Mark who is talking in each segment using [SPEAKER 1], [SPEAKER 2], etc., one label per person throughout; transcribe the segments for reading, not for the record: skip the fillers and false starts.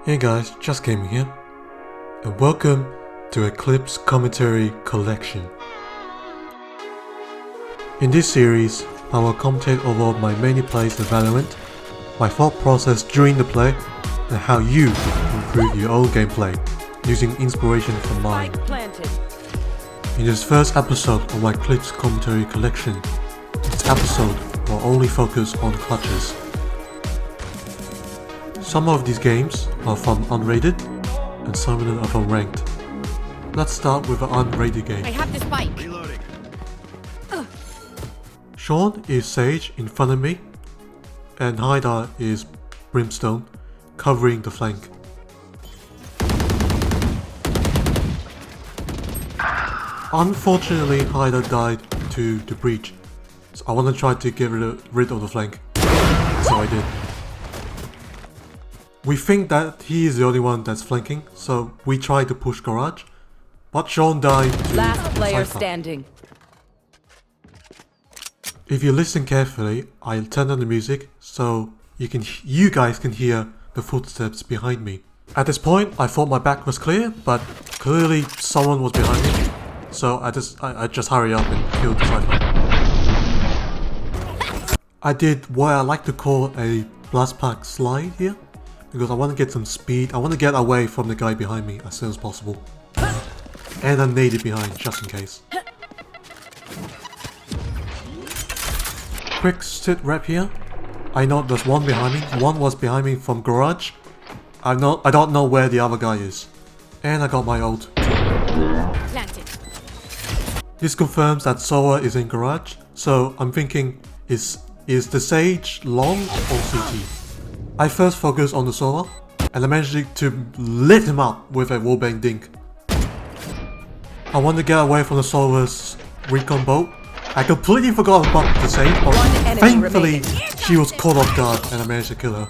[SPEAKER 1] Hey guys, Just Gaming here, and welcome to Eclipse Commentary Collection. In this series, I will commentate over my many plays of Valorant, my thought process during the play, and how you improve your own gameplay using inspiration from mine. In this first episode of my Eclipse Commentary Collection, this episode will only focus on clutches. Some of these games are from unrated, and some of them are from ranked. Let's start with an unrated game.
[SPEAKER 2] I have this bike.
[SPEAKER 3] Reloading.
[SPEAKER 1] Sean is Sage in front of me, and Haida is Brimstone, covering the flank. Unfortunately, Haida died to the breach, so I want to try to get rid of the flank, so I did. We think that he is the only one that's flanking, so we try to push garage, but Sean died to
[SPEAKER 2] Last player
[SPEAKER 1] Cypher.
[SPEAKER 2] standing.
[SPEAKER 1] If you listen carefully, I turned on the music so you guys can hear the footsteps behind me. At this point, I thought my back was clear, but clearly someone was behind me, so I just hurry up and killed the Cypher. I did what I like to call a blast pack slide here, because I want to get some speed. I want to get away from the guy behind me as soon as possible. And I naded behind, just in case. Quick sit rep here. I know there's one behind me. One was behind me from garage. I don't know where the other guy is. And I got my ult.
[SPEAKER 2] Planted.
[SPEAKER 1] This confirms that Sova is in garage. So I'm thinking, is the Sage long or CT? I first focused on the Sova, and I managed to lit him up with a wallbang dink. I want to get away from the Sova's recon bolt. I completely forgot about the save, but thankfully she was caught off guard and I managed to kill her.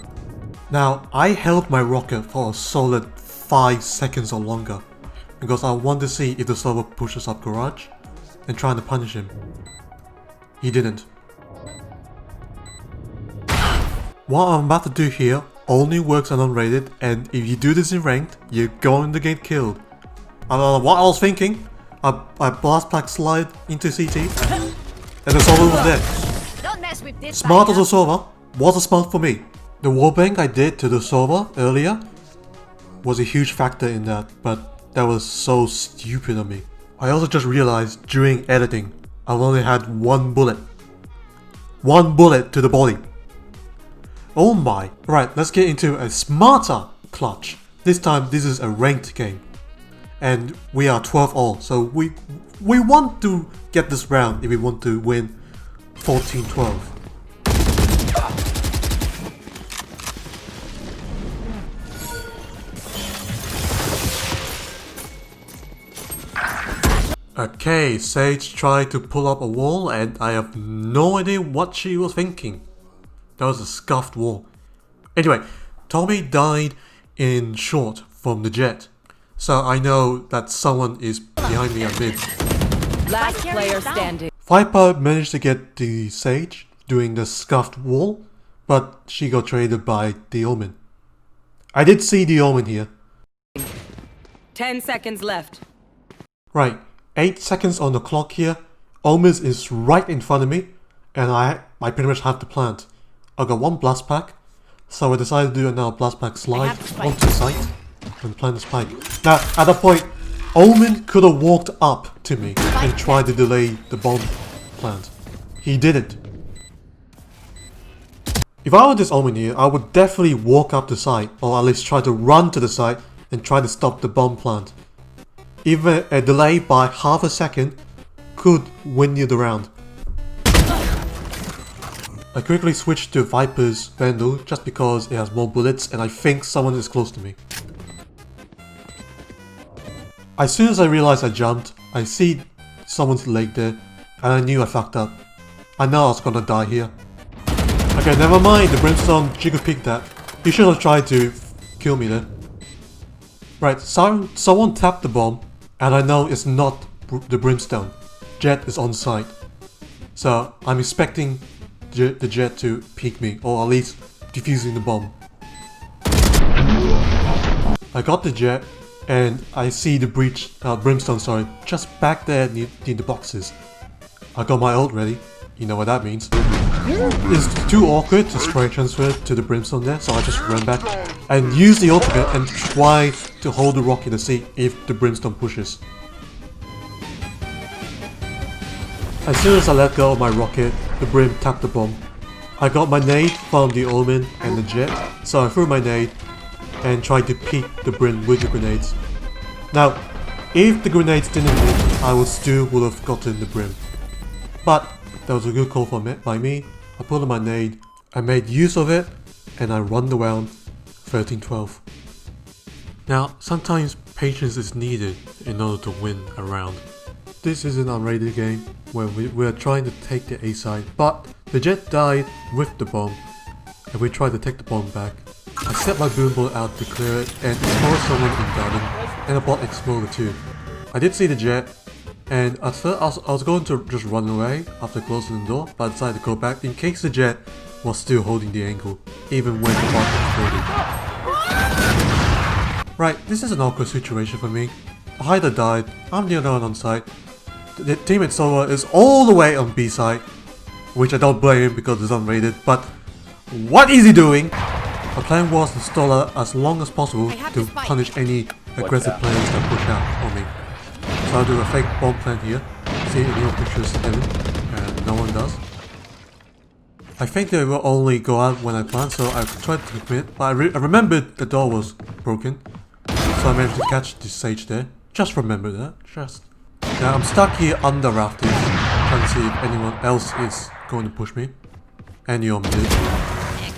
[SPEAKER 1] Now, I held my rocket for a solid 5 seconds or longer, because I want to see if the Sova pushes up garage and trying to punish him. He didn't. What I'm about to do here only works on unrated, and if you do this in ranked, you're going to get killed. I don't know what I was thinking. I blast pack slide into CT, and the Sova was dead.
[SPEAKER 2] Don't mess with this.
[SPEAKER 1] Smart as a Sova, wasn't smart for me. The wallbang I did to the Sova earlier was a huge factor in that, but that was so stupid of me. I also just realized during editing, I've only had one bullet. One bullet to the body. Oh my. Right, let's get into a smarter clutch. This time, this is a ranked game. And we are 12 all, so we want to get this round if we want to win 14-12. Okay, Sage tried to pull up a wall and I have no idea what she was thinking. That was a scuffed wall. Anyway, Tommy died in short from the jet. So I know that someone is behind me at mid.
[SPEAKER 2] Last player standing.
[SPEAKER 1] Viper managed to get the Sage doing the scuffed wall, but she got traded by the Omen. I did see the Omen here.
[SPEAKER 2] 10 seconds left.
[SPEAKER 1] Right, 8 seconds on the clock here. Omen is right in front of me, and I pretty much have to plant. I got one blast pack, so I decided to do another blast pack slide onto site and plant the spike. Now, at that point, Omen could have walked up to me and tried to delay the bomb plant. He didn't. If I were this Omen here, I would definitely walk up the site, or at least try to run to the site and try to stop the bomb plant. Even a delay by half a second could win you the round. I quickly switched to Viper's Vandal just because it has more bullets and I think someone is close to me. As soon as I realized I jumped, I see someone's leg there and I knew I fucked up. I know I was gonna die here. Okay, never mind, the Brimstone jiggle picked that. He should have tried to kill me there. Right, someone tapped the bomb and I know it's not the Brimstone. Jet is on site. So I'm expecting the Jet to peek me, or at least defusing the bomb. I got the jet, and I see the brimstone, sorry, just back there near the boxes. I got my ult ready. You know what that means. It's too awkward to spray transfer to the brimstone there, so I just ran back and use the ultimate and try to hold the rocket to see if the brimstone pushes. As soon as I let go of my rocket, the brim tapped the bomb. I got my nade from the omen and the jet, so I threw my nade and tried to peek the brim with the grenades. Now, if the grenades didn't hit, I still would have gotten the brim. But that was a good call by me. I pulled on my nade, I made use of it, and I won the round 13-12. Now, sometimes patience is needed in order to win a round. This is an unrated game where we are trying to take the A side, but the jet died with the bomb, and we tried to take the bomb back. I set my boom ball out to clear it and explode someone in garden, and a bot exploded too. I did see the jet, and at first I was going to just run away after closing the door, but I decided to go back in case the jet was still holding the angle, even when the bot exploded. Right, this is an awkward situation for me. Hyder died, I'm the only one on site. The teammate Sova is all the way on B side, which I don't blame him because it's unrated, but what is he doing? My plan was to stall her as long as possible to punish any aggressive players that push out on me. So I'll do a fake bomb plant here, see if anyone pushes heaven, and no one does. I think they will only go out when I plant, so I tried to commit, but I remembered the door was broken, so I managed to catch the sage there. Just remember that, Now I'm stuck here under rafters, trying to see if anyone else is going to push me. And you're mid.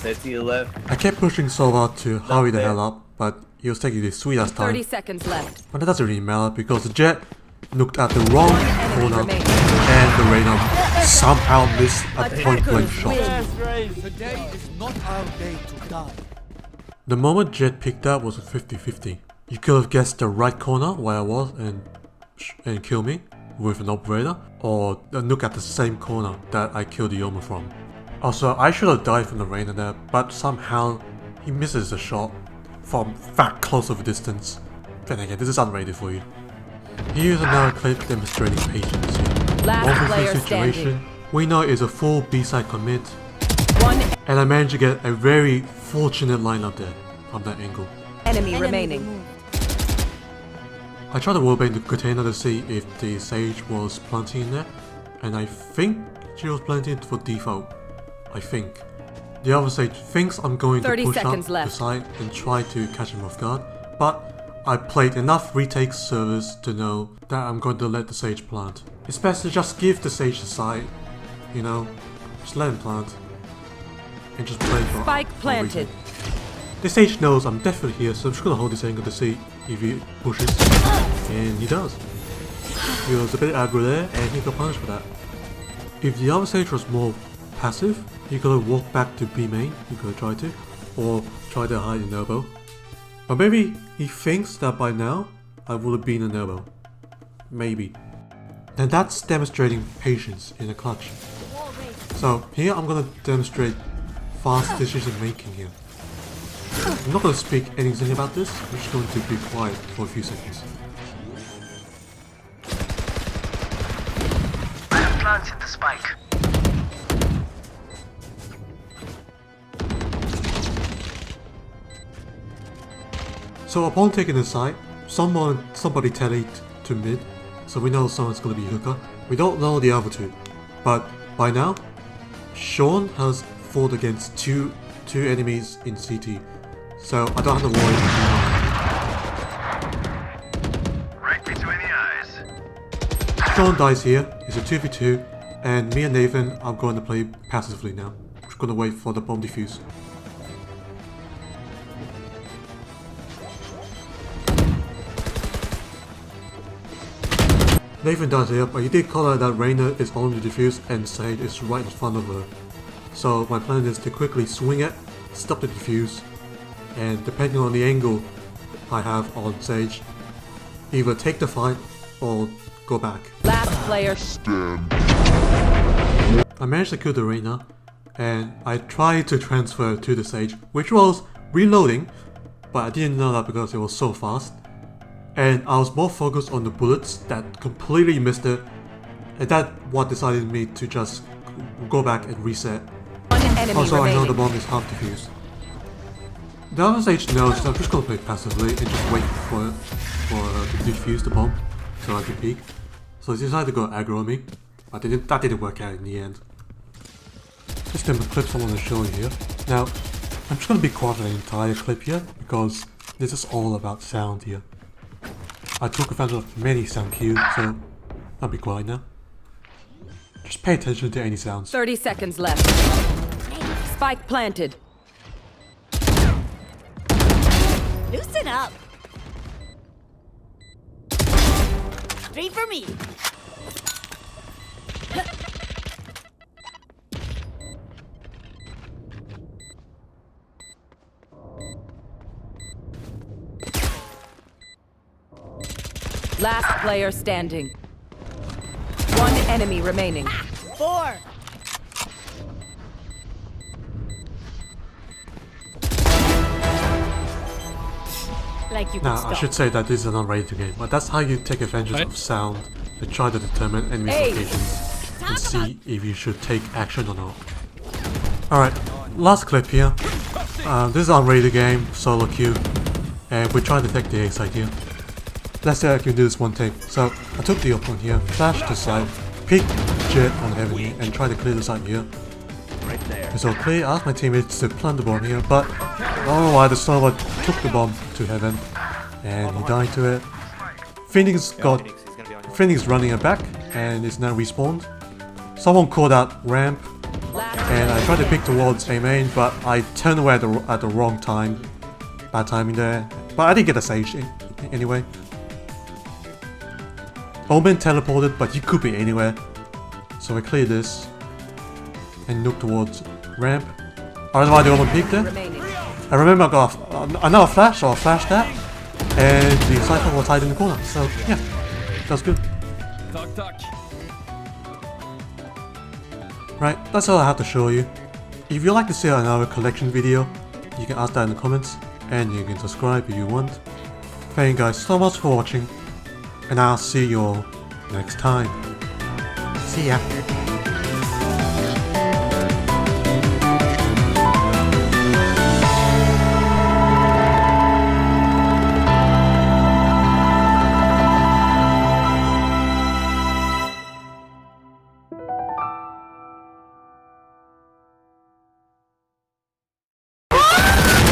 [SPEAKER 3] To your left.
[SPEAKER 1] I kept pushing Sova to hurry the hell up, but he was taking this sweet ass time.
[SPEAKER 2] 30 seconds left.
[SPEAKER 1] But that doesn't really matter because the jet looked at the wrong corner and the Reyna somehow missed a point blank shot.
[SPEAKER 4] Today is not our day to die.
[SPEAKER 1] The moment jet picked up was a 50-50. You could have guessed the right corner where I was and kill me with an operator, or look at the same corner that I killed the Yoma from. Also, I should have died from the Reyna there, but somehow he misses the shot from that close of a distance. Then again, this is unrated for you. Here's another clip demonstrating patience here.
[SPEAKER 2] Last player standing.
[SPEAKER 1] We know it's a full B-side commit, and I managed to get a very fortunate lineup there from that angle.
[SPEAKER 2] Enemy remaining.
[SPEAKER 1] I tried to wallbang the container to see if the sage was planting in there, and I think she was planting for default. I think. The other sage thinks I'm going to push up the side and try to catch him off guard, but I played enough retake servers to know that I'm going to let the sage plant. It's best to just give the sage the side, you know, just let him plant, and just play for
[SPEAKER 2] Spike planted.
[SPEAKER 1] The sage knows I'm definitely here, so I'm just gonna hold this angle to see if he pushes, and he does. He was a bit aggro there, and he got punished for that. If the other sage was more passive, he could have walked back to B main, he could have tried to, or tried to hide in elbow. But maybe he thinks that by now, I would have been an elbow. Maybe. And that's demonstrating patience in a clutch. So here I'm gonna demonstrate fast decision making here. I'm not gonna speak anything about this, I'm just going to be quiet for a few seconds.
[SPEAKER 5] I have planted the spike.
[SPEAKER 1] So upon taking the site, somebody tellied to mid, so we know someone's gonna be hooker. We don't know the other two, but by now, Sean has fought against two enemies in CT, so I don't have to worry.
[SPEAKER 5] Right between the eyes.
[SPEAKER 1] Sean dies here, it's a 2v2, and me and Nathan are going to play passively now. We're gonna wait for the bomb defuse. Nathan dies here, but he did call out that Reyna is on the defuse and Sage is right in front of her. So my plan is to quickly swing it, stop the defuse, and depending on the angle I have on Sage, either take the fight or go back.
[SPEAKER 2] Last player.
[SPEAKER 1] I managed to kill the Reyna, and I tried to transfer to the Sage, which was reloading, but I didn't know that because it was so fast. And I was more focused on the bullets that completely missed it, and that what decided me to just go back and reset.
[SPEAKER 2] One enemy
[SPEAKER 1] Also, I know the
[SPEAKER 2] remaining.
[SPEAKER 1] bomb is half defused. The other stage knows that I'm just gonna play passively and just wait for to defuse the bomb so I can peek. So he decided to go aggro on me, but that didn't work out in the end. Just some clips I want to show you here. Now, I'm just gonna be quiet for the entire clip here because this is all about sound here. I took advantage of many sound cues, so I'll be quiet now. Just pay attention to any sounds.
[SPEAKER 2] 30 seconds left. Spike planted.
[SPEAKER 6] Loosen up. 3 for me.
[SPEAKER 2] Last player standing. One enemy remaining.
[SPEAKER 6] 4. Like you can
[SPEAKER 1] Now, I
[SPEAKER 6] stop.
[SPEAKER 1] should say that this is an unrated game, but that's how you take advantage of sound to try to determine enemy
[SPEAKER 2] Hey.
[SPEAKER 1] locations and see if you should take action or not. Alright, last clip here. This is an unrated game, solo queue, and we try to take the A side here. Let's say I can do this one take. So, I took the up one here, flashed the side, peeked Jet on heaven here, and tried to clear the side here. And so clear, asked my teammates to plant the bomb here, but I don't know why the Sova took the bomb to heaven, and he died to it. Phoenix running it back, and is now respawned. Someone called out ramp, and I tried to pick towards A main, but I turned away at the wrong time. Bad timing there, but I did get a sage anyway. Omen teleported, but he could be anywhere. So I cleared this and looked towards ramp. I don't know why the Omen peeked there.
[SPEAKER 2] Remaining.
[SPEAKER 1] I remember I got another flash, so I flashed that, and the Cypher was hiding in the corner. So yeah, that was good. Right, that's all I have to show you. If you'd like to see another collection video, you can ask that in the comments, and you can subscribe if you want. Thank you guys so much for watching, and I'll see you all next time. See ya!